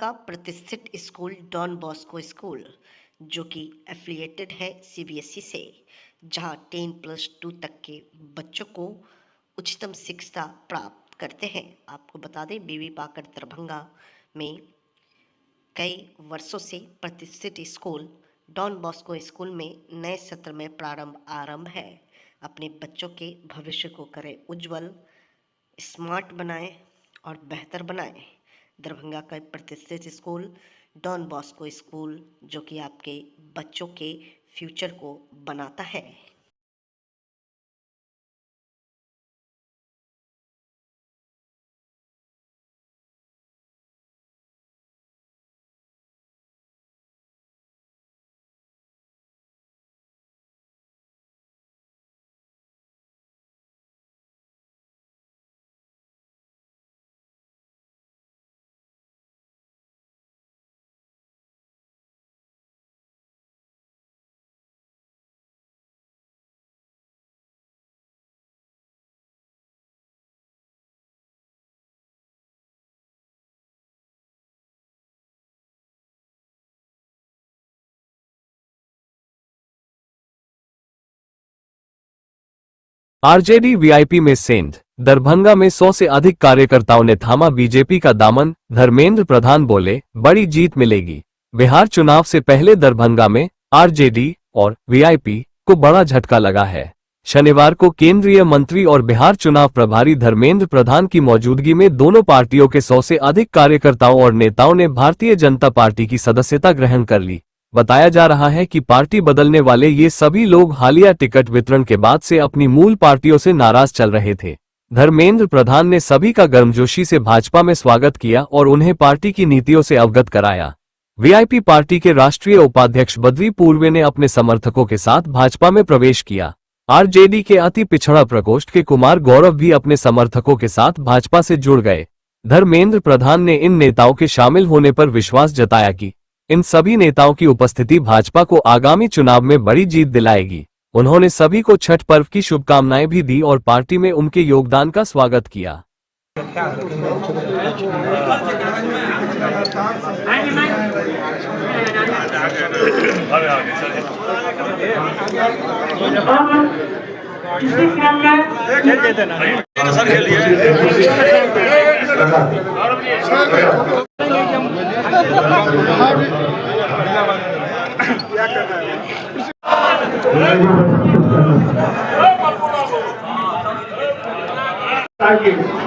का प्रतिष्ठित school don Bosco school, जो कि एफिलिएटेड है सीबीएसई से, जहां 10+2 तक के बच्चों को उच्चतम शिक्षा प्राप्त करते हैं। आपको बता दें, बीवी पाकर दरभंगा में कई वर्षों से प्रतिष्ठित स्कूल डॉन बॉस्को स्कूल में नए सत्र में आरंभ है। अपने बच्चों के भविष्य को करें उज्जवल, स्मार्ट बनाएं और बेहतर बनाएं। दरभंगा का प्रतिष्ठित स्कूल डॉन बॉस्को स्कूल, जो कि आपके बच्चों के फ्यूचर को बनाता है। आरजेडी वीआईपी में सेंध, दरभंगा में 100 से अधिक कार्यकर्ताओं ने थामा बीजेपी का दामन। धर्मेंद्र प्रधान बोले, बड़ी जीत मिलेगी। बिहार चुनाव से पहले दरभंगा में आरजेडी और वीआईपी को बड़ा झटका लगा है। शनिवार को केंद्रीय मंत्री और बिहार चुनाव प्रभारी धर्मेंद्र प्रधान की मौजूदगी में दोनों पार्टियों के 100 से अधिक कार्यकर्ताओं और नेताओं ने भारतीय जनता पार्टी की सदस्यता ग्रहण कर ली। बताया जा रहा है कि पार्टी बदलने वाले ये सभी लोग हालिया टिकट वितरण के बाद से अपनी मूल पार्टियों से नाराज चल रहे थे। धर्मेंद्र प्रधान ने सभी का गर्मजोशी से भाजपा में स्वागत किया और उन्हें पार्टी की नीतियों से अवगत कराया। वीआईपी पार्टी के राष्ट्रीय उपाध्यक्ष बद्री पूर्वे ने अपने समर्थकों के साथ भाजपा में प्रवेश किया। आरजेडी के अति पिछड़ा प्रकोष्ठ के कुमार गौरव भी अपने समर्थकों के साथ भाजपा से जुड़ गए। धर्मेंद्र प्रधान ने इन नेताओं के शामिल होने पर विश्वास जताया कि इन सभी नेताओं की उपस्थिति भाजपा को आगामी चुनाव में बड़ी जीत दिलाएगी। उन्होंने सभी को छठ पर्व की शुभकामनाएं भी दी और पार्टी में उनके योगदान का स्वागत किया।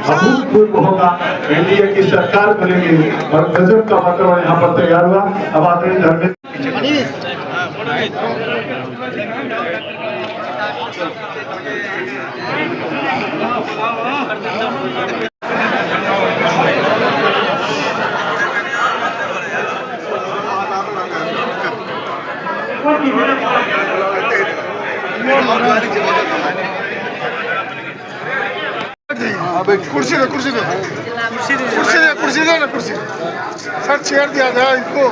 अभूतपूर्व होगा, एनडीए की सरकार बनेगी और गजब का वातावरण यहाँ पर तैयार हुआ। अब आदरणीय धर्मेंद्र कुर्सी दे ना कुर्सी सर, चेयर दिया जाए इनको।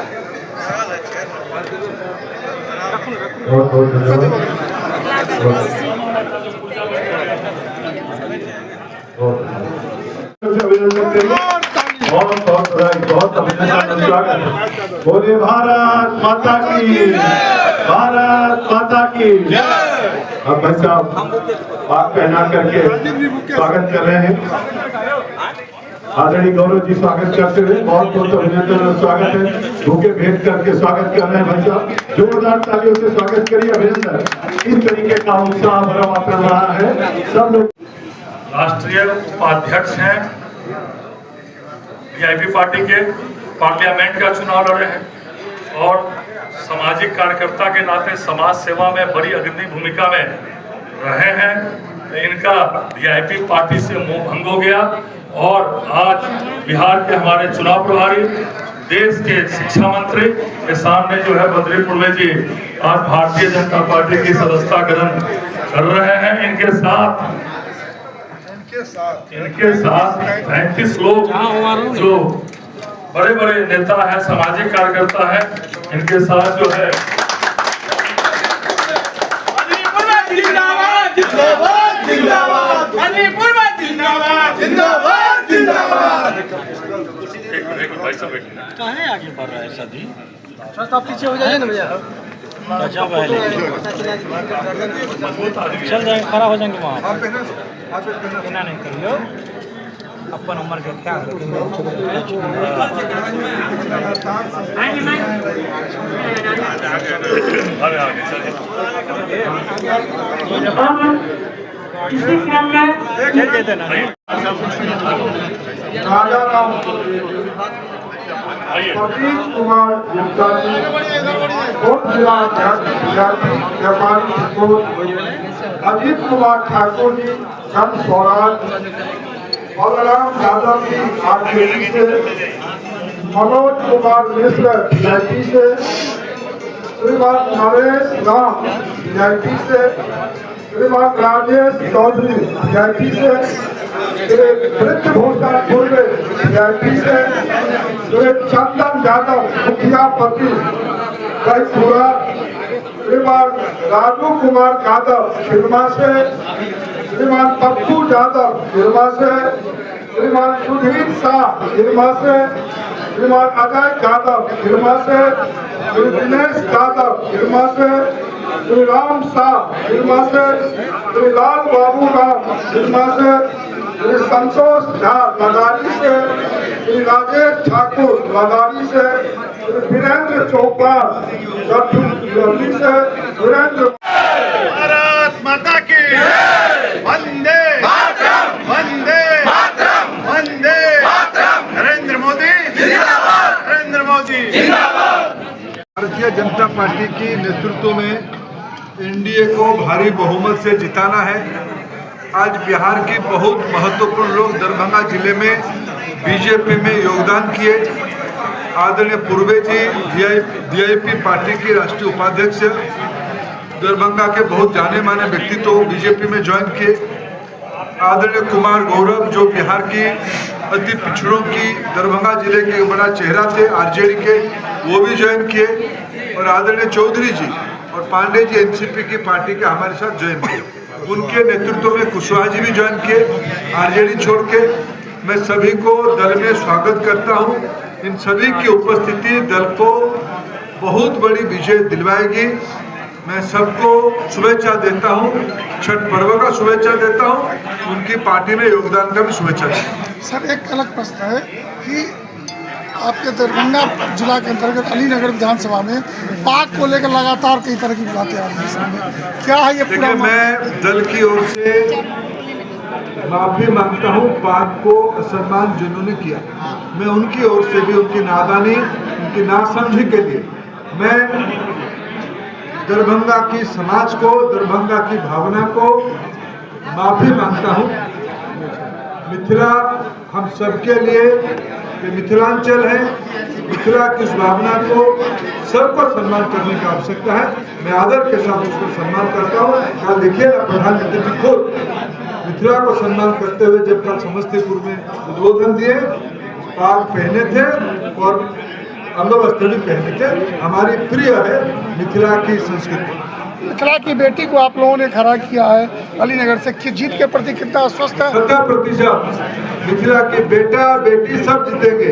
बहुत अभिनंदन, स्वागत। बोले भारत माता की, भारत माता की। अब भाई साहब आप पहना करके स्वागत कर रहे हैं। आदरणीय गौरव जी स्वागत करते हुए बहुत बहुत अभिनंदन और स्वागत है। भूखे भेंट करके स्वागत कर रहे हैं भाई साहब, जोरदार तालियों से स्वागत करिए, अभिनंदन। इस तरीके का उत्साह भरा वातावरण रहा है। सब लोग राष्ट्रीय उपाध्यक्ष हैं, वीआईपी पार्टी के, पार्लियामेंट का चुनाव लड़े हैं और सामाजिक कार्यकर्ता के नाते समाज सेवा में बड़ी अग्रणी भूमिका में रहे हैं। इनका वीआईपी पार्टी से मोह भंग हो गया और आज बिहार के हमारे चुनाव प्रभारी, देश के शिक्षा मंत्री के सामने जो है बद्री पूर्वे जी आज भारतीय जनता पार्टी की सदस्यता ग्रहण कर रहे हैं। इनके साथ 35 लोग जो बड़े बड़े नेता हैं, सामाजिक कार्यकर्ता हैं, इनके साथ जो है जिंदाबाद। भाई साहब बैठिए। कहाँ आगे बढ़ रहा है सदी? आप पीछे हो जाइए ना भैया। अच्छा पहले मजबूत आदमी चल जाएंगे, खड़ा हो जाएंगे वहाँ। आप पहना इतना नहीं करियो, अपन उम्र के ख्याल रखेंगे। अरे आगे चलिए। चल देते ना। राजा राम आइए। प्रदीप कुमार गुप्ता जी उप जिला व्यापारी स्कूल, अजीत कुमार ठाकुर जी जन स्वराज, बलराम यादव जी आरजेडी से, मनोज कुमार मिश्र बीजेपी से, श्रीमान नरेश राम बीजेपी से, श्रीमान राजेश चौधरी बीजेपी से, श्री ब्रजभूषण पूर्वे बीजेपी से, श्री चंदन यादव मुखिया पति कईपुरा, श्रीमान राजू कुमार यादव खिरमा से, श्रीमान पप्पू यादव खिरमा से, श्रीमान सुधीर शाह खिरमा से, श्रीमान अजय यादव खिरमा से, श्री दिनेश यादव खिरमा से, श्री राम शाह खिरमा से, श्री लाल बाबू राम खिरमा से, श्री संतोष झा लगारी से, श्री राजेश ठाकुर लगारी से, श्री वीरेंद्र चोपड़ा जट्टी से, वीरेंद्र। भारत माता की वंदे वंदे वंदे नरेंद्र मोदी जिंदाबाद, नरेंद्र मोदी भारतीय जनता पार्टी की नेतृत्व में एनडीए को भारी बहुमत से जिताना है। आज बिहार के बहुत महत्वपूर्ण लोग दरभंगा जिले में बीजेपी में योगदान किए। आदरणीय पूर्वे जी वीआईपी पार्टी के राष्ट्रीय उपाध्यक्ष, दरभंगा के बहुत जाने माने व्यक्तित्व बीजेपी में ज्वाइन किए। आदरणीय कुमार गौरव जो बिहार की अति पिछड़ों की दरभंगा जिले के बड़ा चेहरा थे आरजेडी के, वो भी ज्वाइन किए। और आदरणीय चौधरी जी और पांडे जी एनसीपी की पार्टी के हमारे साथ ज्वाइन किए। उनके नेतृत्व में कुशवाहा जी भी ज्वाइन किए आरजेडी छोड़ के। मैं सभी को दल में स्वागत करता हूं। इन सभी की उपस्थिति दल को बहुत बड़ी विजय दिलवाएगी। मैं सबको शुभेच्छा देता हूं, छठ पर्व का शुभेच्छा देता हूं, उनकी पार्टी में योगदान का भी शुभेच्छा देता हूं। सर एक अलग प्रश्न है कि आपके दरभंगा जिला के अंतर्गत अलीनगर विधानसभा में पाक को लेकर लगातार कई तरह की बातें आ रही हैं सामने, क्या है ये पूरा? देखिए, मैं दल की ओर से माफी मांगता हूं पाक को असम्मान जिन्होंने किया। मैं उनकी ओर से भी उनकी नादानी, उनकी नासमझी के लिए मैं दरभंगा की समाज को, दरभंगा की भावना को माफी मांगता हूं। मिथिला हम सबके लिए ये मिथिलांचल है। मिथिला की उस भावना को सबको सम्मान करने की आवश्यकता है। मैं आदर के साथ उसको सम्मान करता हूँ। कल देखिए प्रधानमंत्री जी खुद मिथिला को सम्मान करते हुए जब कल समस्तीपुर में उद्बोधन दिए, पाग पहने थे और अंगवस्त्र भी पहने थे। हमारी प्रिय है मिथिला की संस्कृति। मिथिला की बेटी को आप लोगों ने खड़ा किया है अलीनगर से, कि जीत के प्रति कितना आश्वस्त है? 100% मिथिला के बेटा बेटी सब जीतेंगे।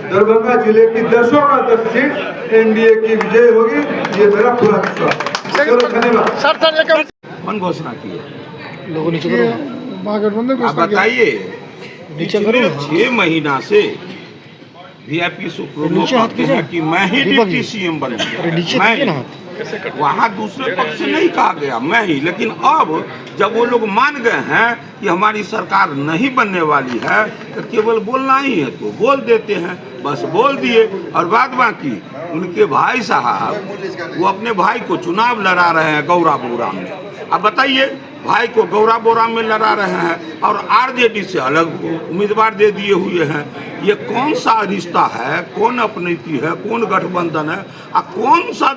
दरभंगा जिले की 10 का 10 सीट एनडीए की विजय होगी, ये मेरा पूरा विश्वास है। धन्यवाद। सर कौन घोषणा की है? लोगों ने महागठबंधन आप बताइए। पिछले 6 महीना से वीआईपी सुप्रीमो कहते हैं कि मैं ही डिप्टी सीएम बनूंगा। वहाँ दूसरे पक्ष से नहीं कहा गया, मैं ही। लेकिन अब जब वो लोग मान गए हैं कि हमारी सरकार नहीं बनने वाली है, तो केवल बोलना ही है तो बोल देते हैं, बस बोल दिए। और बाद बाकी उनके भाई साहब वो अपने भाई को चुनाव लड़ा रहे हैं गौरा बोराम में। अब बताइए, भाई को गौरा बोराम में लड़ा रहे हैं और आरजेडी से अलग उम्मीदवार दे दिए हुए हैं। ये कौन सा रिश्ता है, कौन अपनीति है, कौन गठबंधन है, और कौन सा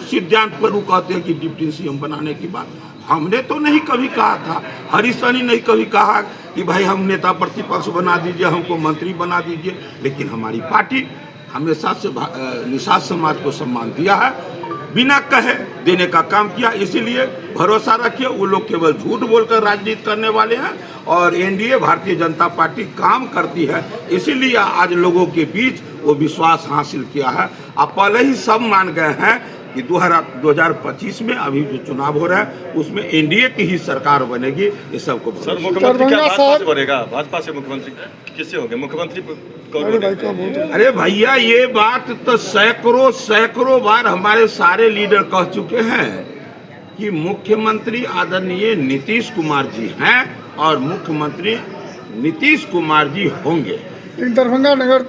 सिद्धांत पर वो कहते हैं कि डिप्टी सीएम बनाने की बात? हमने तो नहीं कभी कहा था, हरीश सहनी नहीं कभी कहा कि भाई हम नेता प्रतिपक्ष बना दीजिए, हमको मंत्री बना दीजिए। लेकिन हमारी पार्टी हमेशा से निषाद समाज को सम्मान दिया है, बिना कहे देने का काम किया। इसीलिए भरोसा रखिए, वो लोग केवल झूठ बोलकर राजनीति करने वाले हैं और एनडीए भारतीय जनता पार्टी काम करती है। इसीलिए आज लोगों के बीच वो विश्वास हासिल किया है। अब पहले ही सब मान गए हैं कि 2025 में अभी जो चुनाव हो रहा है उसमें एनडीए की ही सरकार बनेगी, ये सबको सर भरोसा है। मुख्यमंत्री क्या दरभंगा भाजपा साहब- से बनेगा? भाजपा से मुख्यमंत्री किससे होंगे? मुख्यमंत्री कौन अरे भाई बनेगा? क्या बोल रहे हैं? अरे भैया, ये बात तो सैकड़ों बार हमारे सारे लीडर कह चुके हैं कि मुख्यमंत्री आदरणीय नीतीश कुमार जी हैं और मुख्यमंत्री नीतीश कुमार जी होंगे। लेकिन दरभंगा नगर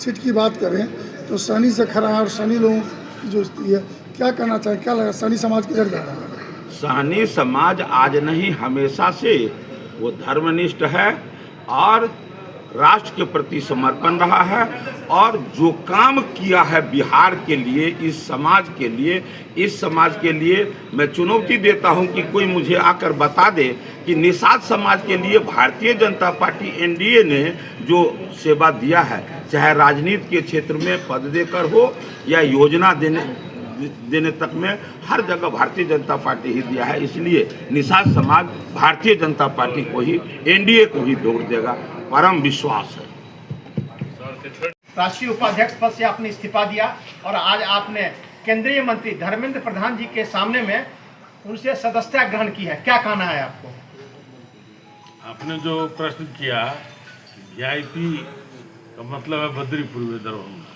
सीट की बात करें तो सनी से खड़ा है और सनी लोगों की जो स्थिति है, क्या कहना चाहिए, क्या लगा सनी समाज किधर जा रहा है? सहनी समाज आज नहीं हमेशा से वो धर्मनिष्ठ है और राष्ट्र के प्रति समर्पण रहा है और जो काम किया है बिहार के लिए, इस समाज के लिए मैं चुनौती देता हूं कि कोई मुझे आकर बता दे कि निषाद समाज के लिए भारतीय जनता पार्टी एनडीए ने जो सेवा दिया है, चाहे राजनीति के क्षेत्र में पद देकर हो या योजना देने तक में, हर जगह भारतीय जनता पार्टी ही दिया है। इसलिए निषाद समाज भारतीय जनता पार्टी को ही, एनडीए को ही वोट देगा, परम विश्वास है। राष्ट्रीय उपाध्यक्ष पद से आपने इस्तीफा दिया और आज आपने केंद्रीय मंत्री धर्मेंद्र प्रधान जी के सामने में उनसे सदस्यता ग्रहण की है, क्या कहना है आपको? आपने जो प्रश्न किया, वीआईपी का मतलब है बद्रीपुर में दरभंगा।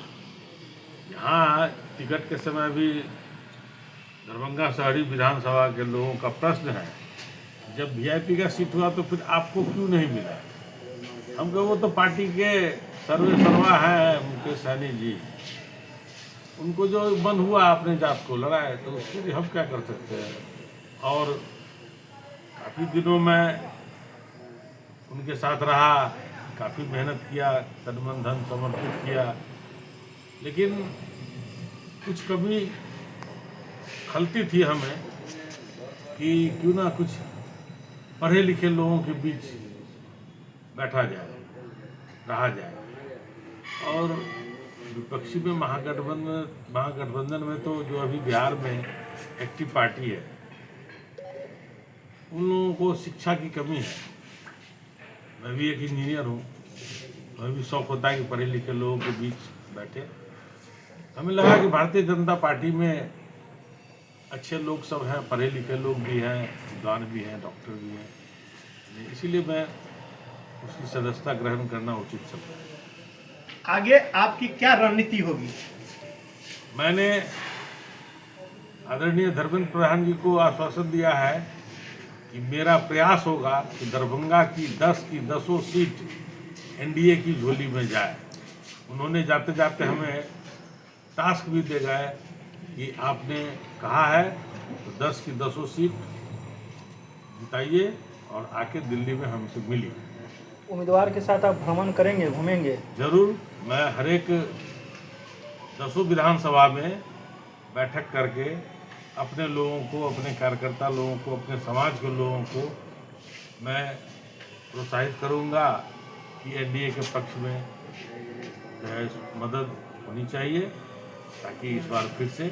यहाँ टिकट के समय भी दरभंगा शहरी विधानसभा के लोगों का प्रश्न है, जब वीआईपी का सीट हुआ तो फिर आपको क्यों नहीं मिला? हम कहे वो तो पार्टी के सर्वा हैं मुकेश सहनी जी, उनको जो मन हुआ अपने जात को लड़ाए, तो उसके लिए हम क्या कर सकते हैं। और काफ़ी दिनों में उनके साथ रहा, काफ़ी मेहनत किया, तन मन धन समर्पित किया, लेकिन कुछ कभी खलती थी हमें कि क्यों ना कुछ पढ़े लिखे लोगों के बीच बैठा जाए, रहा जाए। और विपक्षी में महागठबंधन में तो जो अभी बिहार में एक्टिव पार्टी है, उन लोगों को शिक्षा की कमी है। मैं भी एक इंजीनियर हूँ, मैं भी शौक होता है कि पढ़े लिखे लोगों के बीच बैठे। हमें लगा कि भारतीय जनता पार्टी में अच्छे लोग सब हैं, पढ़े लिखे लोग भी हैं, विद्वान भी हैं, डॉक्टर भी हैं, इसीलिए मैं उसकी सदस्यता ग्रहण करना उचित समझा। आगे आपकी क्या रणनीति होगी? मैंने आदरणीय धर्मेंद्र प्रधान जी को आश्वासन दिया है कि मेरा प्रयास होगा कि दरभंगा की 10 की 10 सीट एनडीए की झोली में जाए। उन्होंने जाते जाते हमें टास्क भी दे गए कि आपने कहा है तो 10 की 10 सीट जिताइए और आके दिल्ली में हमसे मिलिए। उम्मीदवार के साथ आप भ्रमण करेंगे, घूमेंगे? जरूर, मैं हर एक 10 विधानसभा में बैठक करके अपने लोगों को, अपने कार्यकर्ता लोगों को, अपने समाज के लोगों को मैं प्रोत्साहित करूंगा कि एनडीए के पक्ष में जो है मदद होनी चाहिए, ताकि इस बार फिर से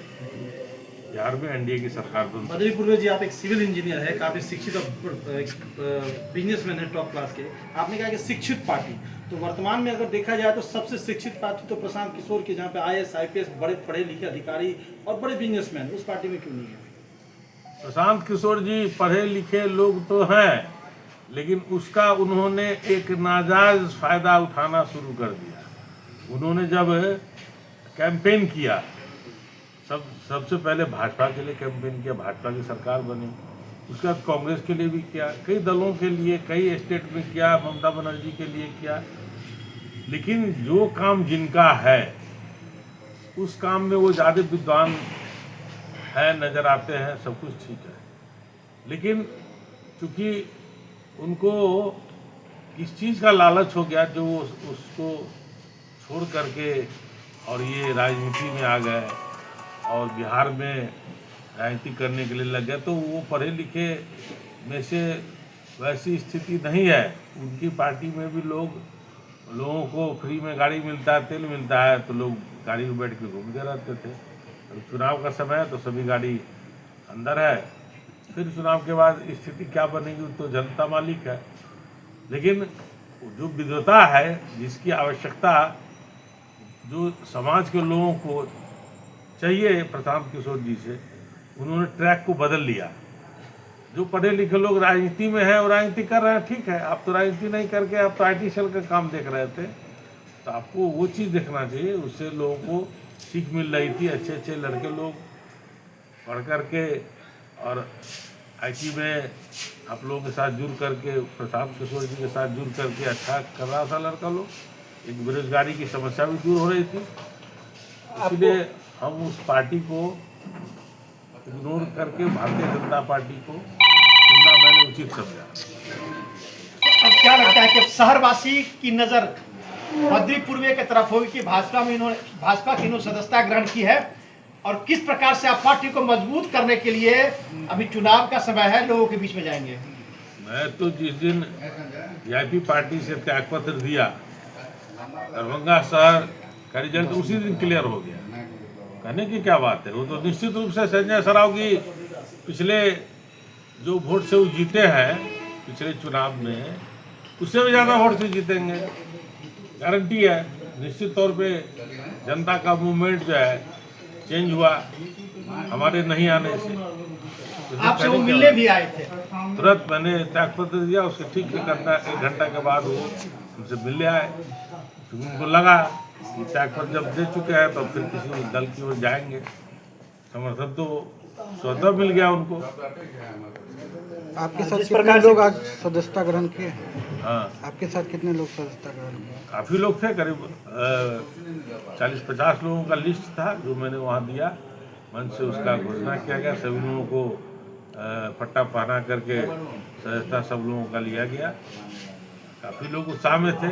बिहार में एनडीए की सरकार बन सके। बद्रीपुर में जी आप एक सिविल इंजीनियर है, काफ़ी शिक्षित बिजनेसमैन है टॉप क्लास के। आपने कहा कि शिक्षित पार्टी, तो वर्तमान में अगर देखा जाए तो सबसे शिक्षित पार्टी तो प्रशांत किशोर की, जहाँ पे IAS IPS बड़े पढ़े लिखे अधिकारी और बड़े बिजनेसमैन, उस पार्टी में क्यों नहीं है? प्रशांत किशोर जी पढ़े लिखे लोग तो हैं, लेकिन उसका उन्होंने एक नाजायज फायदा उठाना शुरू कर दिया। उन्होंने जब कैंपेन किया, सबसे पहले भाजपा के लिए कैंपेन किया, भाजपा की सरकार बनी, उसके बाद कांग्रेस के लिए भी किया, कई दलों के लिए, कई स्टेट में किया, ममता बनर्जी के लिए किया, लेकिन जो काम जिनका है उस काम में वो ज़्यादा विद्वान है, नज़र आते हैं, सब कुछ ठीक है, लेकिन चूँकि उनको किस चीज़ का लालच हो गया जो उसको छोड़ करके और ये राजनीति में आ गए और बिहार में राजनीति करने के लिए लग गए, तो वो पढ़े लिखे में से वैसी स्थिति नहीं है। उनकी पार्टी में भी लोगों को फ्री में गाड़ी मिलता है, तेल मिलता है, तो लोग गाड़ी में बैठ के घूमते रहते थे। अब चुनाव का समय है तो सभी गाड़ी अंदर है, फिर चुनाव के बाद स्थिति क्या बनेगी तो जनता मालिक है। लेकिन जो विद्वता है, जिसकी आवश्यकता जो समाज के लोगों को चाहिए प्रशांत किशोर जी से, उन्होंने ट्रैक को बदल लिया। जो पढ़े लिखे लोग राजनीति में हैं और राजनीति कर रहे हैं, ठीक है, आप तो राजनीति नहीं करके आप तो IT सेल का काम देख रहे थे, तो आपको वो चीज़ देखना चाहिए। उससे लोगों को सीख मिल रही थी। अच्छे अच्छे लड़के लोग पढ़ करके और IT में आप लोगों के साथ जुड़ करके, प्रशांत किशोर जी के साथ जुड़ करके अच्छा कर रहा था लड़का लोग। एक बेरोजगारी की समस्या भी दूर हो रही थी। इसलिए हम उस पार्टी को इग्नोर करके भारतीय जनता पार्टी को चुनना मैंने उचित समझा। अब क्या लगता है कि शहरवासी की नज़र बद्री पूर्वे की तरफ होगी कि भाजपा की इन्होंने सदस्यता ग्रहण की है, और किस प्रकार से आप पार्टी को मजबूत करने के लिए अभी चुनाव का समय है, लोगों के बीच में जाएंगे? मैं तो जिस दिन VIP पार्टी से त्यागपत्र दिया, दरभंगा शहर का रिजल्ट उसी दिन क्लियर हो गया। कहने की क्या बात है, वो तो निश्चित रूप से संजय सराव की पिछले जो वोट से वो जीते हैं पिछले चुनाव में, उससे भी ज़्यादा वोट से जीतेंगे, गारंटी है। निश्चित तौर पे जनता का मूवमेंट जो है चेंज हुआ हमारे नहीं आने से। आपसे वो मिलने भी आए थे? तुरंत मैंने त्यागपत्र दिया, उसके ठीक 1 घंटा के बाद वो हमसे मिलने आए। तो उनको लगा कि त्यागपत्र जब दे चुके हैं तो फिर किसी दल की ओर जाएंगे। समर्थन तो स्वतः मिल गया उनको। आपके साथ कितने लोग आज सदस्यता ग्रहण किए? हाँ, आपके साथ कितने लोग सदस्यता ग्रहण किए? काफ़ी लोग थे, करीब 40-50 लोगों का लिस्ट था जो मैंने वहाँ दिया। मंच से उसका घोषणा किया गया, सभी लोगों को पट्टा पहना करके सदस्यता सब लोगों का लिया गया। काफ़ी लोग उत्साह में थे।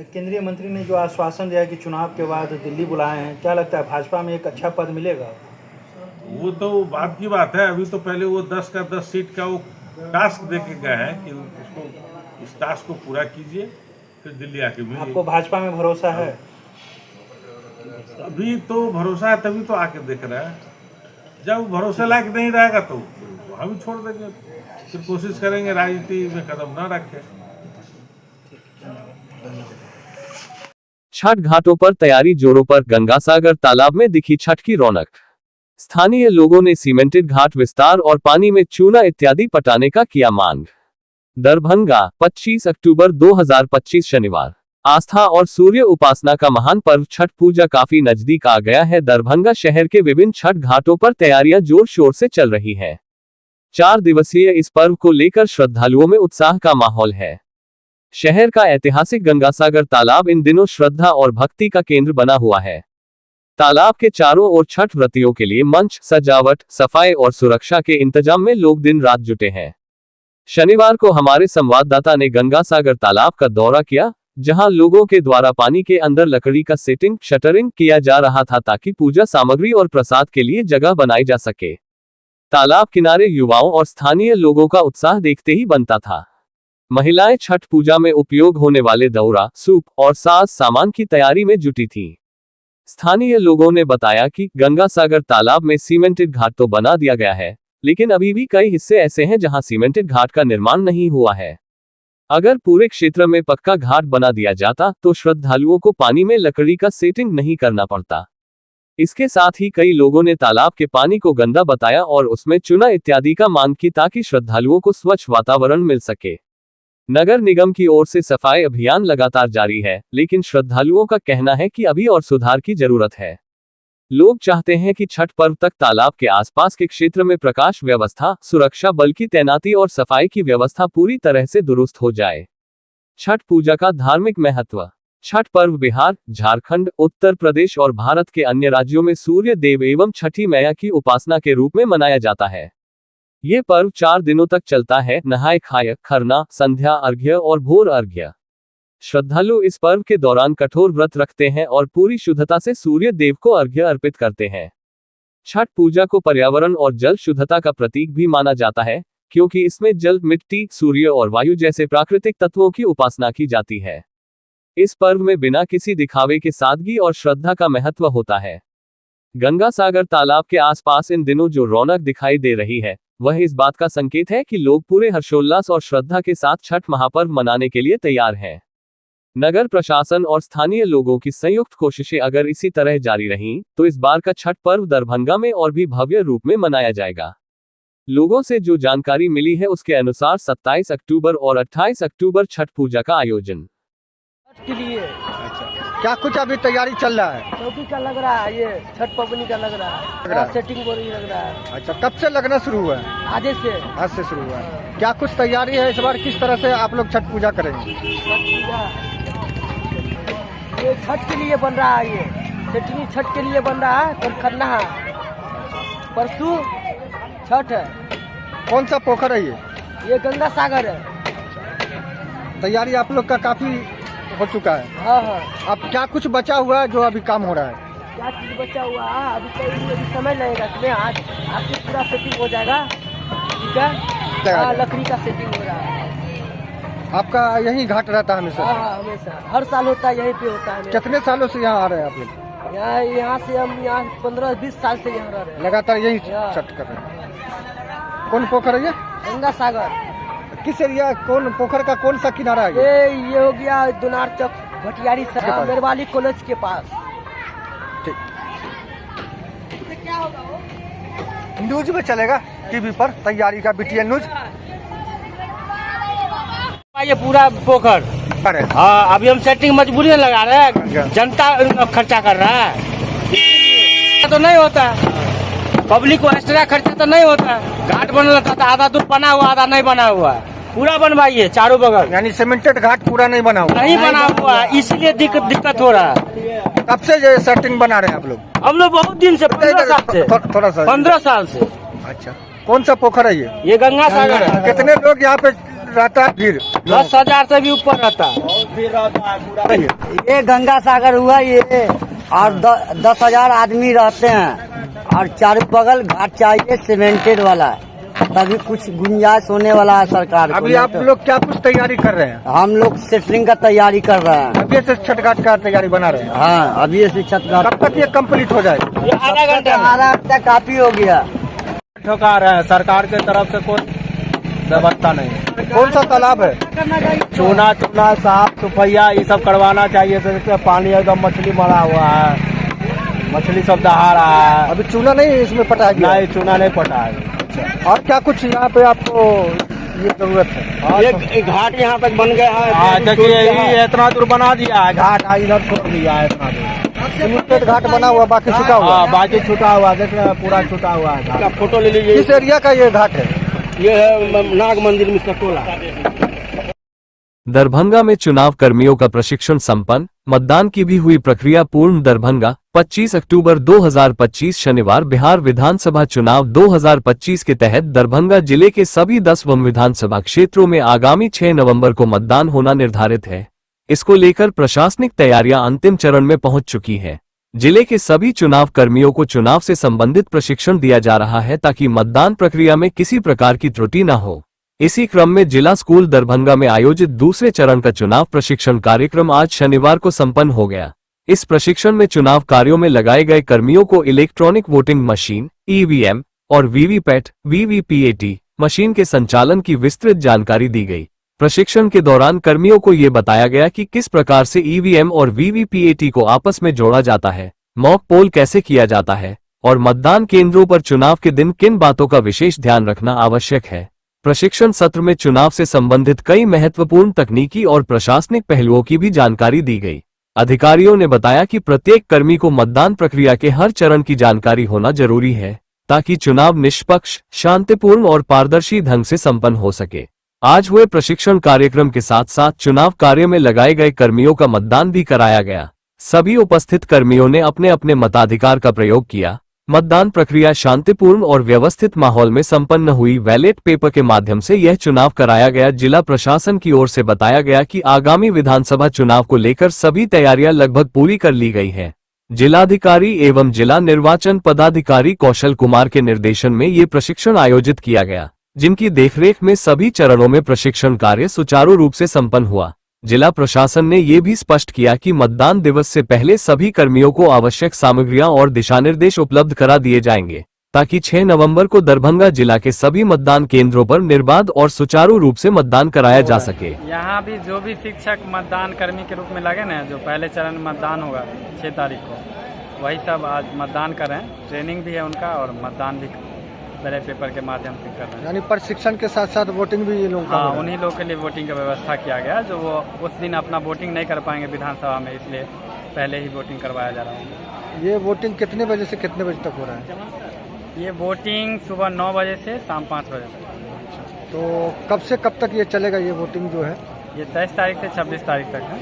केंद्रीय मंत्री ने जो आश्वासन दिया कि चुनाव के बाद दिल्ली बुलाए हैं, क्या लगता है भाजपा में एक अच्छा पद मिलेगा? वो तो बाद की बात है। अभी तो पहले वो 10 का 10 सीट का वो टास्क दे के गए हैं कि उसको इस टास्क को पूरा कीजिए, फिर दिल्ली आके मिलिए। आपको भाजपा में भरोसा है? अभी तो भरोसा है, तभी तो आके देख रहे हैं। जब भरोसे लायक नहीं रहेगा तो वहाँ भी छोड़ देंगे, फिर कोशिश करेंगे राजनीति में कदम न रखें। छठ घाटों पर तैयारी जोरों पर। गंगासागर तालाब में दिखी छठ की रौनक। स्थानीय लोगों ने सीमेंटेड घाट विस्तार और पानी में चूना इत्यादि पटाने का किया मांग। दरभंगा 25 अक्टूबर 2025 शनिवार। आस्था और सूर्य उपासना का महान पर्व छठ पूजा काफी नजदीक आ गया है। दरभंगा शहर के विभिन्न छठ घाटों पर तैयारियां जोर शोर से चल रही हैं। 4 दिवसीय इस पर्व को लेकर श्रद्धालुओं में उत्साह का माहौल है। शहर का ऐतिहासिक गंगासागर तालाब इन दिनों श्रद्धा और भक्ति का केंद्र बना हुआ है। तालाब के चारों ओर छठ व्रतियों के लिए मंच, सजावट, सफाई और सुरक्षा के इंतजाम में लोग दिन रात जुटे हैं। शनिवार को हमारे संवाददाता ने गंगासागर तालाब का दौरा किया, जहां लोगों के द्वारा पानी के अंदर लकड़ी का सेटिंग, शटरिंग किया जा रहा था ताकि पूजा सामग्री और प्रसाद के लिए जगह बनाई जा सके। तालाब किनारे युवाओं और स्थानीय लोगों का उत्साह देखते ही बनता था। महिलाएं छठ पूजा में उपयोग होने वाले दौरा, सूप और साज सामान की तैयारी में जुटी थीं। स्थानीय लोगों ने बताया कि गंगासागर तालाब में सीमेंटेड घाट तो बना दिया गया है, लेकिन अभी भी कई हिस्से ऐसे हैं जहां सीमेंटेड घाट का निर्माण नहीं हुआ है। अगर पूरे क्षेत्र में पक्का घाट बना दिया जाता तो श्रद्धालुओं को पानी में लकड़ी का सेटिंग नहीं करना पड़ता। इसके साथ ही कई लोगों ने तालाब के पानी को गंदा बताया और उसमें चूना इत्यादि का मांग की ताकि श्रद्धालुओं को स्वच्छ वातावरण मिल सके। नगर निगम की ओर से सफाई अभियान लगातार जारी है, लेकिन श्रद्धालुओं का कहना है कि अभी और सुधार की जरूरत है। लोग चाहते हैं कि छठ पर्व तक तालाब के आसपास के क्षेत्र में प्रकाश व्यवस्था, सुरक्षा बल की तैनाती और सफाई की व्यवस्था पूरी तरह से दुरुस्त हो जाए। छठ पूजा का धार्मिक महत्व। छठ पर्व बिहार, झारखंड, उत्तर प्रदेश और भारत के अन्य राज्यों में सूर्य देव एवं छठी मैया की उपासना के रूप में मनाया जाता है। ये पर्व 4 दिनों तक चलता है। नहाय खाय, खरना, संध्या अर्घ्य और भोर अर्घ्य। श्रद्धालु इस पर्व के दौरान कठोर व्रत रखते हैं और पूरी शुद्धता से सूर्य देव को अर्घ्य अर्पित करते हैं। छठ पूजा को पर्यावरण और जल शुद्धता का प्रतीक भी माना जाता है, क्योंकि इसमें जल, मिट्टी, सूर्य और वायु जैसे प्राकृतिक तत्वों की उपासना की जाती है। इस पर्व में बिना किसी दिखावे के सादगी और श्रद्धा का महत्व होता है। गंगासागर तालाब के आसपास इन दिनों जो रौनक दिखाई दे रही है, वह इस बात का संकेत है कि लोग पूरे हर्षोल्लास और श्रद्धा के साथ छठ महापर्व मनाने के लिए तैयार हैं। नगर प्रशासन और स्थानीय लोगों की संयुक्त कोशिशें अगर इसी तरह जारी रहीं, तो इस बार का छठ पर्व दरभंगा में और भी भव्य रूप में मनाया जाएगा। लोगों से जो जानकारी मिली है उसके अनुसार 27 अक्टूबर और 28 अक्टूबर छठ पूजा का आयोजन के लिए। क्या कुछ अभी तैयारी चल रहा है? चौकी का लग रहा है, ये छठ पवनी का लग रहा है, सेटिंग हो रही लग रहा है। अच्छा, कब से लगना शुरू हुआ है? आज से शुरू हुआ है। क्या कुछ तैयारी है इस बार? किस तरह से आप लोग छठ पूजा करेंगे? ये छठ के लिए बन रहा है, ये सेटिंग छठ के लिए बन रहा है। कल करना है, परसों छठ है। कौन सा पोखर है ये गंगा सागर है। तैयारी आप लोग का काफी हो चुका है। हाँ। अब क्या कुछ बचा हुआ है जो अभी काम हो रहा है? क्या चीज बचा हुआ है? अभी तो समय लगेगा इसमें। आज से पूरा सेटिंग हो जाएगा। ठीक है। हाँ, लकड़ी का सेटिंग हो रहा है। आपका यही घाट रहता है हमेशा? हाँ, हमेशा हर साल होता है, यहीं पे होता है। कितने सालों से यहाँ आ रहे हैं आप लोग? यहाँ से हम 15-20 साल से यहाँ रह रहे हैं। लगातार यही छठ कर रहे हैं। कौन पोखर है ये? गंगा सागर। किस एरिया, कौन पोखर का कौन सा किनारा है? ये हो गया दुनार चौक भटियारी मेरवाली कॉलेज के पास। ठीक। न्यूज में चलेगा टीवी पर तैयारी का, BTN न्यूज। ये पूरा पोखर। हाँ, अभी हम सेटिंग मजबूरी में लगा रहे हैं, जनता खर्चा कर रहा है तो नहीं होता, पब्लिक को एक्स्ट्रा खर्चा तो नहीं होता। घाट बनना था, आधा दूर बना हुआ, आधा नहीं बना हुआ। पूरा बनवाइए चारों बगल। यानी सीमेंटेड घाट पूरा नहीं बना हुआ? नहीं बना हुआ, इसलिए दिक्कत हो रहा है। कब से ये सेटिंग बना रहे हैं आप लोग? हम लोग बहुत दिन से, 15 साल से। थोड़ा सा 15 साल से। अच्छा, कौन सा पोखर है ये गंगा सागर है। कितने लोग यहाँ पे रहता है? भीड़ 10,000 से भी ऊपर रहता है। ये गंगा सागर हुआ ये, और 10,000 आदमी रहते हैं, और चारों बगल घाट चाहिए सीमेंटेड वाला, तभी कुछ गुंजाइश होने वाला है सरकार को। अभी आप लोग क्या कुछ तैयारी कर रहे हैं? हम लोग सेटरिंग का तैयारी कर रहे हैं। अभी से छठ घाट का तैयारी बना रहे हैं? हाँ, अभी से छठ घाट। कब तक ये कंप्लीट हो जाएगा? आधा घंटा काफी हो गया। ठोका रहे हैं, सरकार के तरफ से कोई व्यवस्था नहीं। कौन सा तालाब है? चूना साफ सफाइया ये सब करवाना चाहिए। तो पानी एकदम मछली मरा हुआ है, मछली सब दहा रहा है। अभी चूना नहीं इसमें पटा गया? नहीं, चूना नहीं पटा है। और क्या कुछ यहाँ पे आपको ये जरूरत है? एक घाट यहाँ तक बन गया है। देखिए, ये इतना दूर बना दिया है घाट, इधर छोड़ दिया है इतना दूर। सीमेंटेड घाट बना हुआ, बाकी छूटा हुआ? बाकी छूटा हुआ, देख रहे हैं पूरा छूटा हुआ है। फोटो ले लीजिए। किस एरिया का ये घाट है? ये है नाग मंदिर में टोला। दरभंगा में चुनाव कर्मियों का प्रशिक्षण संपन्न, मतदान की भी हुई प्रक्रिया पूर्ण। दरभंगा 25 अक्टूबर 2025 शनिवार बिहार विधानसभा चुनाव 2025 के तहत दरभंगा जिले के सभी 10 विधानसभा क्षेत्रों में आगामी 6 नवंबर को मतदान होना निर्धारित है। इसको लेकर प्रशासनिक तैयारियां अंतिम चरण में पहुंच चुकी है। जिले के सभी चुनाव कर्मियों को चुनाव से संबंधित प्रशिक्षण दिया जा रहा है ताकि मतदान प्रक्रिया में किसी प्रकार की त्रुटि न हो। इसी क्रम में जिला स्कूल दरभंगा में आयोजित दूसरे चरण का चुनाव प्रशिक्षण कार्यक्रम आज शनिवार को संपन्न हो गया। इस प्रशिक्षण में चुनाव कार्यों में लगाए गए कर्मियों को इलेक्ट्रॉनिक वोटिंग मशीन (EVM) और वीवीपैट (VVPAT) मशीन के संचालन की विस्तृत जानकारी दी गई। प्रशिक्षण के दौरान कर्मियों को ये बताया गया कि किस प्रकार से EVM और VVPAT को आपस में जोड़ा जाता है, मॉक पोल कैसे किया जाता है और मतदान केंद्रों पर चुनाव के दिन किन बातों का विशेष ध्यान रखना आवश्यक है। प्रशिक्षण सत्र में चुनाव से संबंधित कई महत्वपूर्ण तकनीकी और प्रशासनिक पहलुओं की भी जानकारी दी गई। अधिकारियों ने बताया कि प्रत्येक कर्मी को मतदान प्रक्रिया के हर चरण की जानकारी होना जरूरी है ताकि चुनाव निष्पक्ष, शांतिपूर्ण और पारदर्शी ढंग से संपन्न हो सके। आज हुए प्रशिक्षण कार्यक्रम के साथ साथ चुनाव कार्य में लगाए गए कर्मियों का मतदान भी कराया गया। सभी उपस्थित कर्मियों ने अपने अपने मताधिकार का प्रयोग किया। मतदान प्रक्रिया शांतिपूर्ण और व्यवस्थित माहौल में संपन्न हुई। बैलेट पेपर के माध्यम से यह चुनाव कराया गया। जिला प्रशासन की ओर से बताया गया कि आगामी विधानसभा चुनाव को लेकर सभी तैयारियां लगभग पूरी कर ली गई हैं। जिलाधिकारी एवं जिला निर्वाचन पदाधिकारी कौशल कुमार के निर्देशन में ये प्रशिक्षण आयोजित किया गया, जिनकी देखरेख में सभी चरणों में प्रशिक्षण कार्य सुचारू रूप से संपन्न हुआ। जिला प्रशासन ने ये भी स्पष्ट किया कि मतदान दिवस से पहले सभी कर्मियों को आवश्यक सामग्रियां और दिशानिर्देश उपलब्ध करा दिए जाएंगे ताकि 6 नवंबर को दरभंगा जिला के सभी मतदान केंद्रों पर निर्बाध और सुचारू रूप से मतदान कराया जा सके। यहाँ भी जो भी शिक्षक मतदान कर्मी के रूप में लगे ना, जो पहले चरण में मतदान होगा 6 तारीख को, वही सब आज मतदान कर रहे हैं। ट्रेनिंग भी है उनका और मतदान भी बैलेट पेपर के माध्यम से कर रहे हैं। यानी प्रशिक्षण के साथ साथ वोटिंग भी ये लोग, हाँ, उन्हीं लोग के लिए वोटिंग का व्यवस्था किया गया, जो वो उस दिन अपना वोटिंग नहीं कर पाएंगे विधानसभा में, इसलिए पहले ही वोटिंग करवाया जा रहा है। ये वोटिंग कितने बजे से कितने बजे तक हो रहा है? ये वोटिंग सुबह 9 बजे से शाम 5 बजे तक। तो कब से कब तक ये चलेगा ये वोटिंग जो है? ये 23 तारीख से 26 तारीख तक है।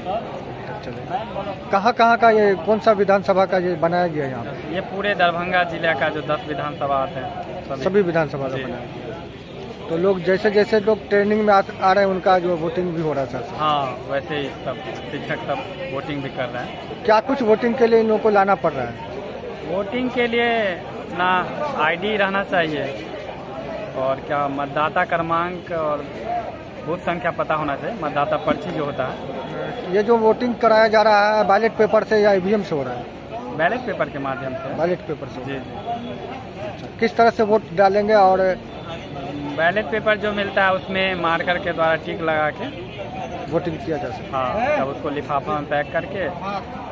कहाँ कहाँ का ये, कौन सा विधानसभा का ये बनाया गया यहाँ पे? ये पूरे दरभंगा जिले का जो 10 विधानसभा आते हैं सभी विधानसभा का बनाया गया। तो लोग जैसे जैसे लोग ट्रेनिंग में आ रहे हैं उनका जो वोटिंग भी हो रहा है सर? हाँ, वैसे ही सब शिक्षक सब वोटिंग भी कर रहे हैं। क्या कुछ वोटिंग के लिए इन लोगों को लाना पड़ रहा है? वोटिंग के लिए ना आईडी रहना चाहिए और क्या मतदाता क्रमांक और बूथ संख्या पता होना चाहिए, मतदाता पर्ची जो होता है। ये जो वोटिंग कराया जा रहा है बैलेट पेपर से या ईवीएम से हो रहा है? बैलेट पेपर के माध्यम से। बैलेट पेपर से? जी। अच्छा, किस तरह से वोट डालेंगे? और बैलेट पेपर जो मिलता है उसमें मार्कर के द्वारा टिक लगा के वोटिंग किया जा सकता है। हाँ, तब उसको लिफाफा में पैक करके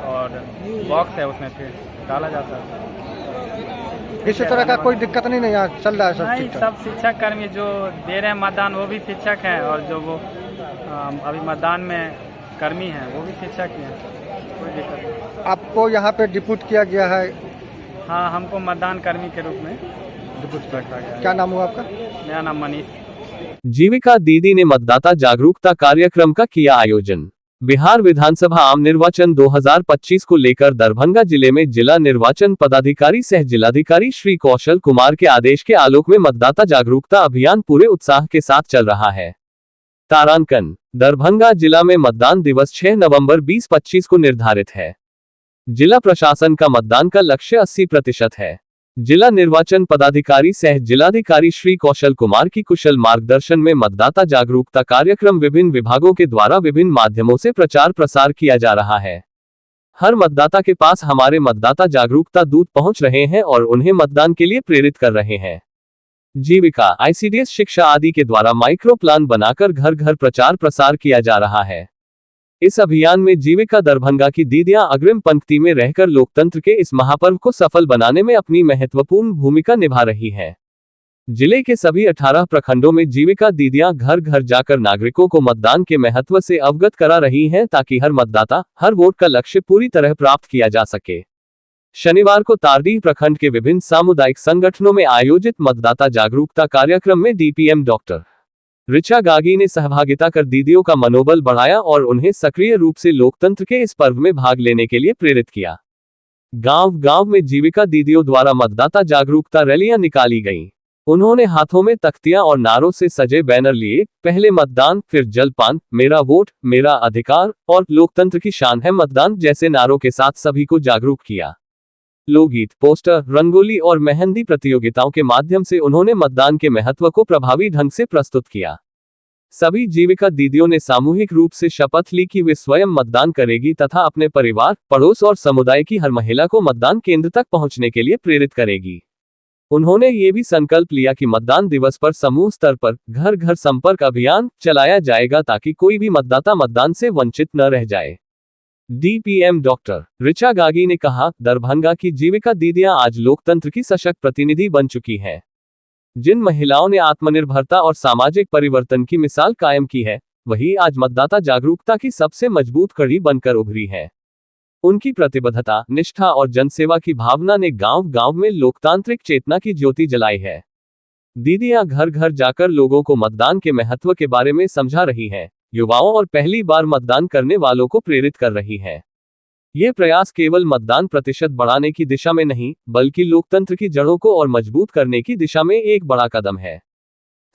और बॉक्स है उसमें फिर डाला जाता है। इसी तरह का कोई दिक्कत नहीं यहाँ चल रहा है? सब नहीं, सब शिक्षक कर्मी जो दे रहे हैं मतदान वो भी शिक्षक हैं, और जो वो अभी मतदान में कर्मी हैं वो भी शिक्षक ही हैं, कोई दिक्कत नहीं। आपको यहाँ पे डिप्यूट किया गया है? हाँ, हमको मतदान कर्मी के रूप में डिप्यूट रखा गया है। क्या नाम हुआ आपका? मेरा नाम मनीष। जीविका दीदी ने मतदाता जागरूकता कार्यक्रम का किया आयोजन। बिहार विधानसभा आम निर्वाचन 2025 को लेकर दरभंगा जिले में जिला निर्वाचन पदाधिकारी सह जिलाधिकारी श्री कौशल कुमार के आदेश के आलोक में मतदाता जागरूकता अभियान पूरे उत्साह के साथ चल रहा है। तारांकन: दरभंगा जिला में मतदान दिवस 6 नवंबर 2025 को निर्धारित है। जिला प्रशासन का मतदान का लक्ष्य 80% है। जिला निर्वाचन पदाधिकारी सह जिलाधिकारी श्री कौशल कुमार की कुशल मार्गदर्शन में मतदाता जागरूकता कार्यक्रम विभिन्न विभागों के द्वारा विभिन्न माध्यमों से प्रचार प्रसार किया जा रहा है। हर मतदाता के पास हमारे मतदाता जागरूकता दूत पहुंच रहे हैं और उन्हें मतदान के लिए प्रेरित कर रहे हैं। जीविका, आईसीडीएस शिक्षा आदि के द्वारा माइक्रो प्लान बनाकर घर घर प्रचार प्रसार किया जा रहा है। इस अभियान में जीविका दरभंगा की दीदियां अग्रिम पंक्ति में रहकर लोकतंत्र के इस महापर्व को सफल बनाने में अपनी महत्वपूर्ण भूमिका निभा रही हैं। जिले के सभी 18 प्रखंडों में जीविका दीदियां घर घर जाकर नागरिकों को मतदान के महत्व से अवगत करा रही हैं ताकि हर मतदाता, हर वोट का लक्ष्य पूरी तरह प्राप्त किया जा सके। शनिवार को तारडीह प्रखंड के विभिन्न सामुदायिक संगठनों में आयोजित मतदाता जागरूकता कार्यक्रम में डीपीएम डॉक्टर ऋचा गागी ने सहभागिता कर दीदियों का मनोबल बढ़ाया और उन्हें सक्रिय रूप से लोकतंत्र के इस पर्व में भाग लेने के लिए प्रेरित किया। गांव-गांव में जीविका दीदियों द्वारा मतदाता जागरूकता रैलियां निकाली गईं। उन्होंने हाथों में तख्तियां और नारों से सजे बैनर लिए, पहले मतदान, फिर जलपान, मेरा वोट, मेरा अधिकार और लोकतंत्र की शान है मतदान जैसे नारों के साथ सभी को जागरूक किया। लोकगीत, पोस्टर, रंगोली और मेहंदी प्रतियोगिताओं के माध्यम से उन्होंने मतदान के महत्व को प्रभावी ढंग से प्रस्तुत किया। सभी जीविका दीदियों ने सामूहिक रूप से शपथ ली कि वे स्वयं मतदान करेगी तथा अपने परिवार, पड़ोस और समुदाय की हर महिला को मतदान केंद्र तक पहुंचने के लिए प्रेरित करेगी। उन्होंने ये भी संकल्प लिया कि मतदान दिवस पर समूह स्तर पर घर घर संपर्क अभियान चलाया जाएगा ताकि कोई भी मतदाता मतदान से वंचित न रह जाए। डीपीएम डॉक्टर ऋचा गागी ने कहा, दरभंगा की जीविका दीदियां आज लोकतंत्र की सशक्त प्रतिनिधि बन चुकी हैं। जिन महिलाओं ने आत्मनिर्भरता और सामाजिक परिवर्तन की मिसाल कायम की है, वही आज मतदाता जागरूकता की सबसे मजबूत कड़ी बनकर उभरी है। उनकी प्रतिबद्धता, निष्ठा और जनसेवा की भावना ने गांव-गांव में लोकतांत्रिक चेतना की ज्योति जलाई है। दीदियां घर घर जाकर लोगों को मतदान के महत्व के बारे में समझा रही हैं, युवाओं और पहली बार मतदान करने वालों को प्रेरित कर रही है। ये प्रयास केवल मतदान प्रतिशत बढ़ाने की दिशा में नहीं, बल्कि लोकतंत्र की जड़ों को और मजबूत करने की दिशा में एक बड़ा कदम है।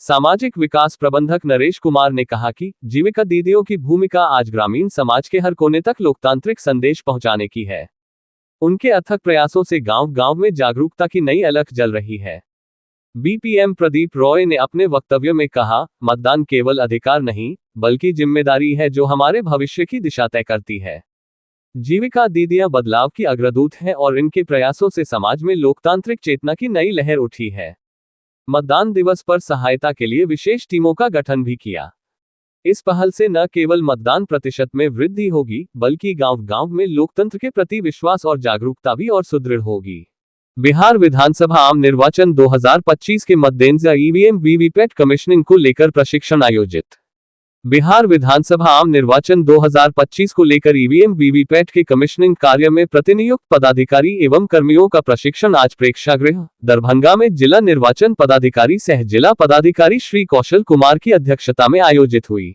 सामाजिक विकास प्रबंधक नरेश कुमार ने कहा कि जीविका दीदियों की भूमिका आज ग्रामीण समाज के हर कोने तक लोकतांत्रिक संदेश पहुंचाने की है। उनके अथक प्रयासों से गांव-गांव में जागरूकता की नई अलख जल रही है। बीपीएम प्रदीप रॉय ने अपने वक्तव्य में कहा, मतदान केवल अधिकार नहीं, बल्कि जिम्मेदारी है जो हमारे भविष्य की दिशा तय करती है। जीविका दीदियां बदलाव की अग्रदूत हैं और इनके प्रयासों से समाज में लोकतांत्रिक चेतना की नई लहर उठी है। मतदान दिवस पर सहायता के लिए विशेष टीमों का गठन भी किया। इस पहल से न केवल मतदान प्रतिशत में वृद्धि होगी, बल्कि गांव-गांव में लोकतंत्र के प्रति विश्वास और जागरूकता भी और सुदृढ़ होगी। बिहार विधानसभा आम निर्वाचन 2025 के मद्देनजर ईवीएम वीवीपैट कमीशनिंग को लेकर प्रशिक्षण आयोजित। बिहार विधानसभा आम निर्वाचन 2025 को लेकर ईवीएम वीवीपैट के कमीशनिंग कार्य में प्रतिनियुक्त पदाधिकारी एवं कर्मियों का प्रशिक्षण आज प्रेक्षागृह दरभंगा में जिला निर्वाचन पदाधिकारी सह जिला पदाधिकारी श्री कौशल कुमार की अध्यक्षता में आयोजित हुई।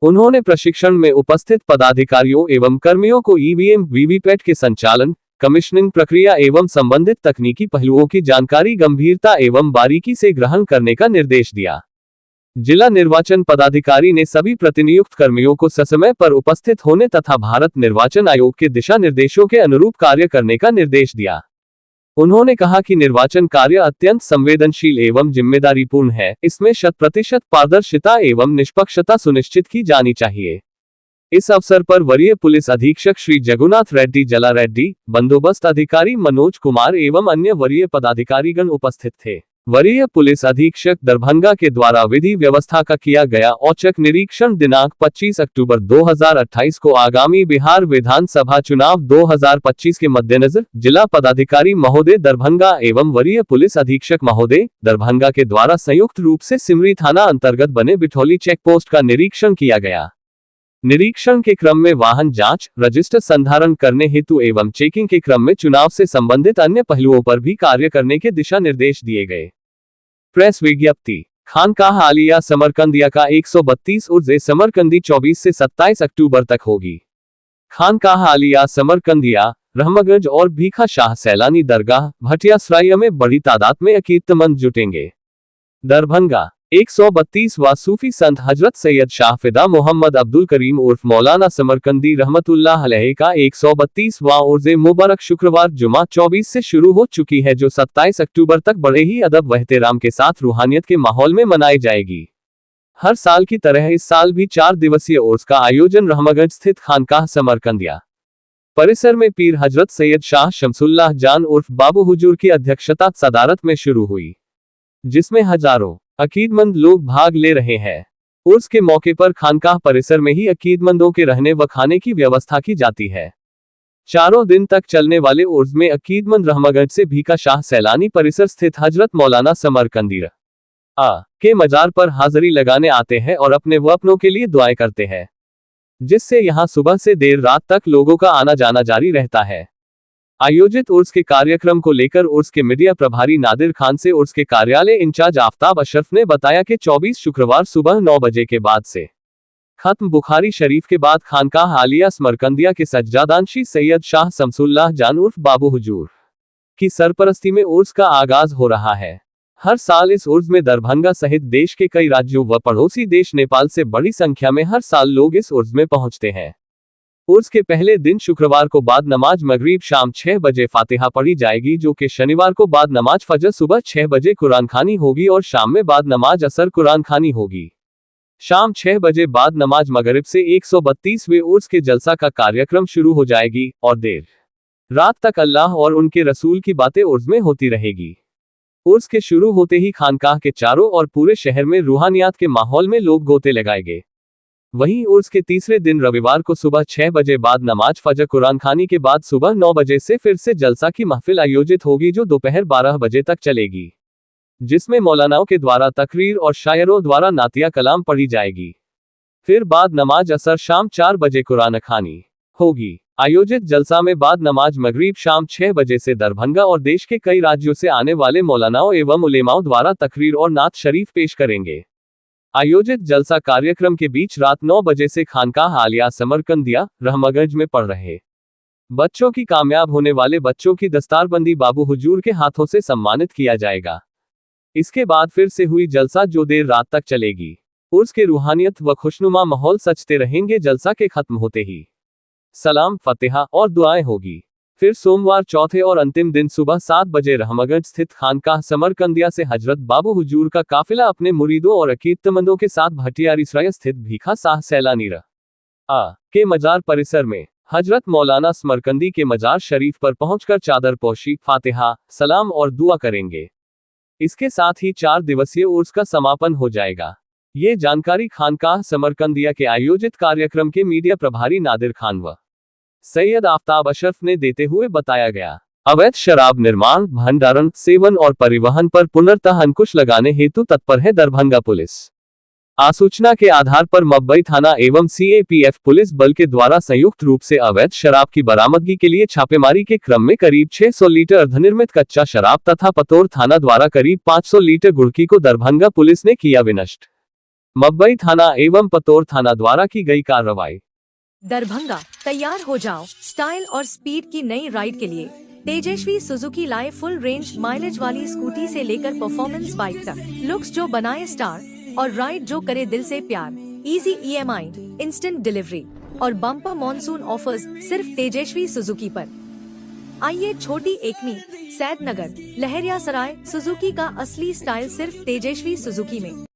उन्होंने प्रशिक्षण में उपस्थित पदाधिकारियों एवं कर्मियों को ईवीएम वीवीपैट के संचालन, कमीशनिंग प्रक्रिया एवं संबंधित तकनीकी पहलुओं की जानकारी गंभीरता एवं बारीकी से ग्रहण करने का निर्देश दिया। जिला निर्वाचन पदाधिकारी ने सभी प्रतिनियुक्त कर्मियों को ससमय पर उपस्थित होने तथा भारत निर्वाचन आयोग के दिशा निर्देशों के अनुरूप कार्य करने का निर्देश दिया। उन्होंने कहा कि निर्वाचन कार्य अत्यंत संवेदनशील एवं जिम्मेदारीपूर्ण है, इसमें 100% पारदर्शिता एवं निष्पक्षता सुनिश्चित की जानी चाहिए। इस अवसर पर वरीय पुलिस अधीक्षक श्री जगुनाथ रेड्डी जला रेड्डी, बंदोबस्त अधिकारी मनोज कुमार एवं अन्य वरीय पदाधिकारीगण उपस्थित थे। वरीय पुलिस अधीक्षक दरभंगा के द्वारा विधि व्यवस्था का किया गया औचक निरीक्षण दिनांक 25 अक्टूबर 2028 को आगामी बिहार विधानसभा चुनाव 2025 के मद्देनजर जिला पदाधिकारी महोदय दरभंगा एवं वरीय पुलिस अधीक्षक महोदय दरभंगा के द्वारा संयुक्त रूप से सिमरी थाना अंतर्गत बने बिठौली चेक पोस्ट का निरीक्षण किया गया। निरीक्षण के क्रम में वाहन जांच, रजिस्टर संधारण करने हेतु एवं चेकिंग के क्रम में चुनाव से संबंधित अन्य पहलुओं पर भी कार्य करने के दिशा निर्देश दिए गए। प्रेस विज्ञप्ति। खानकाह आलिया समरकंदिया का 132 उर्स समरकंदी 24 से 27 अक्टूबर तक होगी। खानकाह आलिया समरकंदिया, रहमगंज और भीखा शाह सैलानी दरगाह भटियासराय में बड़ी तादाद में अकीदतमंद जुटेंगे। दरभंगा 132वां सूफी संत हजरत सैयद शाह फिदा मोहम्मद अब्दुल करीम उर्फ मौलाना समरकंदी रहमतुल्लाह अलैह का 132वां उर्स मुबारक शुक्रवार जुमा 24 से शुरू हो चुकी है, जो 27 अक्टूबर तक बड़े ही अदब व एहतराम के साथ रूहानियत के माहौल में मनाई जाएगी। हर साल की तरह इस साल भी 4 दिवसीय उर्स का आयोजन रहमगंज स्थित खानकाह समरकंदिया परिसर में पीर हजरत सैयद शाह शमसुल्लाह जान उर्फ बाबू हुजूर की अध्यक्षता सदारत में शुरू हुई, जिसमें हजारों अकीदमंद लोग भाग ले रहे हैं। उर्स के मौके पर खानकाह परिसर में ही अकीदमंदों के रहने व खाने की व्यवस्था की जाती है। 4 दिन तक चलने वाले उर्स में अकीदमंद रहमगंज से भीखा शाह सैलानी परिसर स्थित हजरत मौलाना समरकंदी के मजार पर हाजिरी लगाने आते हैं और अपने व अपनों के लिए दुआएं करते हैं, जिससे यहां सुबह से देर रात तक लोगों का आना जाना जारी रहता है। आयोजित उर्स के कार्यक्रम को लेकर उर्स के मीडिया प्रभारी नादिर खान से उर्स के कार्यालय इंचार्ज आफ्ताब अशरफ ने बताया कि 24 शुक्रवार सुबह 9 बजे के बाद से खत्म बुखारी शरीफ के बाद खानकाह आलिया समरकंदिया के सज्जादानशी सैयद शाह शमसुल्लाह जान उर्फ बाबू हुजूर की सरपरस्ती में उर्स का आगाज हो रहा है। हर साल इस उर्स में दरभंगा सहित देश के कई राज्यों व पड़ोसी देश नेपाल से बड़ी संख्या में हर साल लोग इस उर्स में पहुंचते हैं। उर्स के पहले दिन शुक्रवार को बाद नमाज मगरिब शाम 6 बजे फातिहा पढ़ी जाएगी, जो कि शनिवार को बाद नमाज फजर सुबह 6 बजे कुरान खानी होगी और शाम में बाद नमाज असर कुरान खानी होगी। शाम 6 बजे बाद नमाज मगरिब से 132वें उर्स के जलसा का कार्यक्रम शुरू हो जाएगी और देर रात तक अल्लाह और उनके रसूल की बातें उर्स में होती रहेगी। उर्स के शुरू होते ही खानकाह के चारों और पूरे शहर में रूहानियात के माहौल में लोग गोते लगाएंगे। वहीं उर्स के तीसरे दिन रविवार को सुबह 6 बजे बाद नमाज फजर कुरान खानी के बाद सुबह 9 बजे से फिर से जलसा की महफिल आयोजित होगी, जो दोपहर 12 बजे तक चलेगी, जिसमें मौलानाओं के द्वारा तकरीर और शायरों द्वारा नातिया कलाम पढ़ी जाएगी। फिर बाद नमाज असर शाम 4 बजे कुरान खानी होगी। आयोजित जलसा में बाद नमाज मगरिब शाम 6 बजे से दरभंगा और देश के कई राज्यों से आने वाले मौलानाओं एवं उलेमाओं द्वारा तकरीर और नात शरीफ पेश करेंगे। आयोजित जलसा कार्यक्रम के बीच रात 9 बजे से खानकाह आलिया समरकंदिया रहमगंज में पढ़ रहे बच्चों की कामयाब होने वाले बच्चों की दस्तारबंदी बाबू हुजूर के हाथों से सम्मानित किया जाएगा। इसके बाद फिर से हुई जलसा जो देर रात तक चलेगी। उर्स के रूहानियत व खुशनुमा माहौल सजते रहेंगे। जलसा के खत्म होते ही सलाम, फतेहा और दुआएं होगी। फिर सोमवार चौथे और अंतिम दिन सुबह 7 बजे रहमगंज स्थित खानकाह समरकंदिया से हजरत बाबू हुजूर का काफिला अपने मुरीदों और अकीदतमंदों के साथ भटियारीसराय स्थित भीखा शाह सैलानी के मजार परिसर में हजरत मौलाना समरकंदी के मजार शरीफ पर पहुंचकर चादर पोशी, फातिहा, सलाम और दुआ करेंगे। इसके साथ ही 4 दिवसीय उर्स का समापन हो जाएगा। ये जानकारी खानकाह समरकंदिया के आयोजित कार्यक्रम के मीडिया प्रभारी नादिर खान व सैयद आफ्ताब अशरफ ने देते हुए बताया गया। अवैध शराब निर्माण, भंडारण, सेवन और परिवहन पर पुनर्तः अंकुश लगाने हेतु तत्पर है दरभंगा पुलिस। आसूचना के आधार पर मब्बई थाना एवं सीएपीएफ पुलिस बल के द्वारा संयुक्त रूप से अवैध शराब की बरामदगी के लिए छापेमारी के क्रम में करीब 600 लीटर अर्धनिर्मित कच्चा शराब तथा पतोर थाना द्वारा करीब 500 लीटर गुड़की को दरभंगा पुलिस ने किया विनष्ट। मब्बई थाना एवं पतोर थाना द्वारा की गई कार्रवाई। दरभंगा, तैयार हो जाओ स्टाइल और स्पीड की नई राइड के लिए। तेजस्वी सुजुकी लाए फुल रेंज माइलेज वाली स्कूटी से लेकर परफॉर्मेंस बाइक तक। लुक्स जो बनाए स्टार और राइड जो करे दिल से प्यार। इजी EMI, इंस्टेंट डिलीवरी और बम्पर मॉनसून ऑफर्स सिर्फ तेजस्वी सुजुकी पर। आइए छोटी एकमी, सैदनगर, लहरिया सराय, सुजुकी का असली स्टाइल सिर्फ तेजस्वी सुजुकी में।